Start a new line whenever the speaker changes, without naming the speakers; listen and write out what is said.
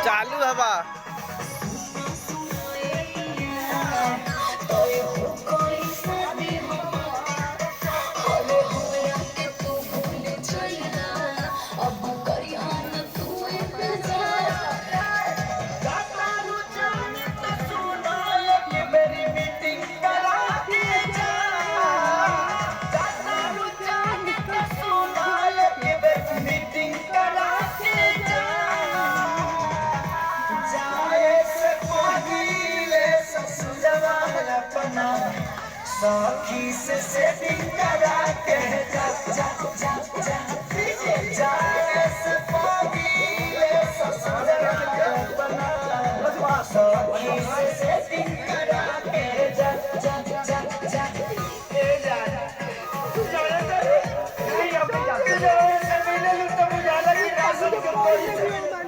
चालू हवा
सखी से सेटिंग करा के जा जा जा जा जाए से पगीले ससुरा बना सखी से सेटिंग करा के जा जा जा जा ए जा तू जाने दे नहीं अब जाते से मिले तो मुझे लगी ना सब कोई